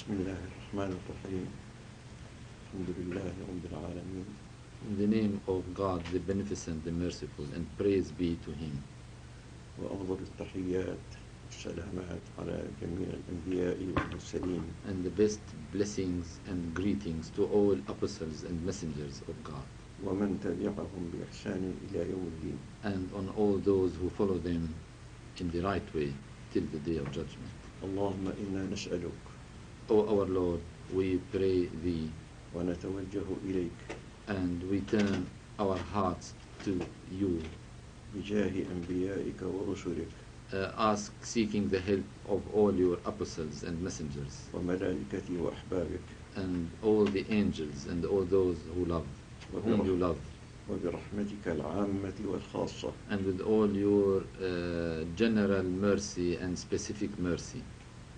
بسم الله الرحمن الرحيم الحمد لله رب العالمين. In the name of God, the Beneficent, the Merciful, and praise be to Him. وأفضل التحيات والسلامات على جميع الأنبياء والمرسلين. And the best blessings and greetings to all apostles and messengers of God. ومن تبعهم بإحسان إلى يوم الدين. And on all those who follow them in the right way till the day of judgment. اللهم إنا نسألك O our Lord, we pray Thee, ونتوجه إليك and we turn our hearts to You, بجاه أنبيائك ورسلك seeking the help of all Your apostles and messengers, وملائكة وأحبابك and all the angels and all those who love, whom You love, وبرحمتك العامة والخاصة and with all Your general mercy and specific mercy,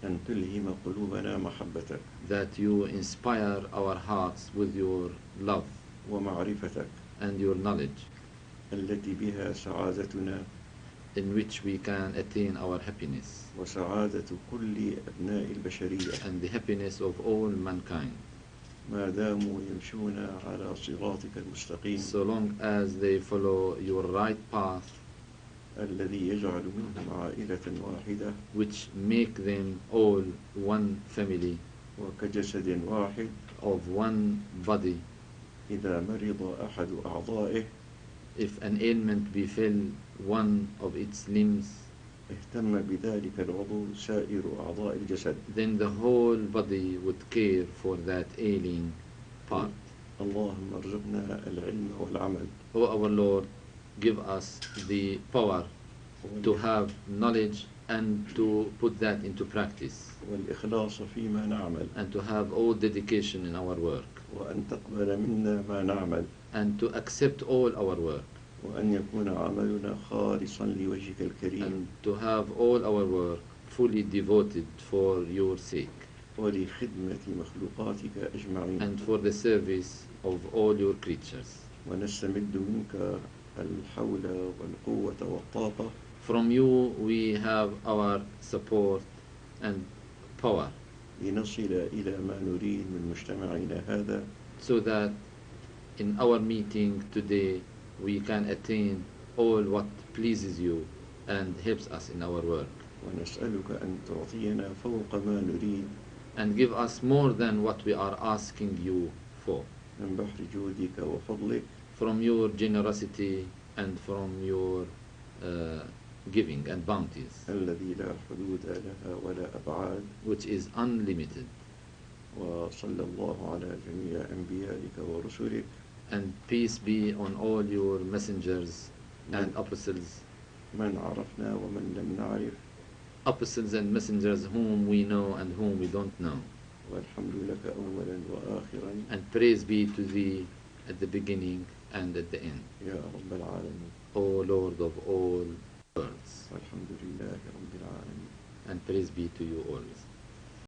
أن تلهم قلوبنا محبتك that You inspire our hearts with Your love ومعرفتك and Your knowledge, التي بها سعادتنا in which we can attain our happiness وسعادة كل أبناء البشرية and the happiness of all mankind, ما داموا يمشون على صراطك المستقيم so long as they follow Your right path, الذي يجعل منهم عائلة واحدة which make them all one family وكجسد واحد. of one body. إذا مرض أحد أعضائه If an ailment befell one of its limbs, اهتم بذلك العضو سائر أعضاء الجسد. then the whole body would care for that ailing part. اللهم ارزقنا العلم والعمل O our Lord, give us the power to have knowledge and to put that into practice, والإخلاص فيما نعمل and to have all dedication in our work, وأن تقبل منا ما نعمل and to accept all our work, وأن يكون عملنا خالصا لوجهك الكريم and to have all our work fully devoted for Your sake, ولخدمة مخلوقاتك أجمعين. and for the service of all Your creatures. ونستمد منك الحول والقوة والطاقة From You we have our support and power, لنصل إلى ما نريد من مجتمعنا هذا so that in our meeting today we can attain all what pleases You and helps us in our work, ونسألك أن تعطينا فوق ما نريد and give us more than what we are asking You for, من بحر جودك وفضلك from Your generosity and from Your giving and bounties, الذي لا حدود لها ولا أبعاد. which is unlimited. وصلى الله على جميع أنبيائك ورسلك And peace be on all Your messengers and apostles, من عرفنا ومن لم نعرف. apostles and messengers whom we know and whom we don't know. والحمد لك أولا وآخرا And praise be to Thee at the beginning and at the end, يا رب العالمين. O Lord of all worlds. والحمد لله رب العالمين. And praise be to You always.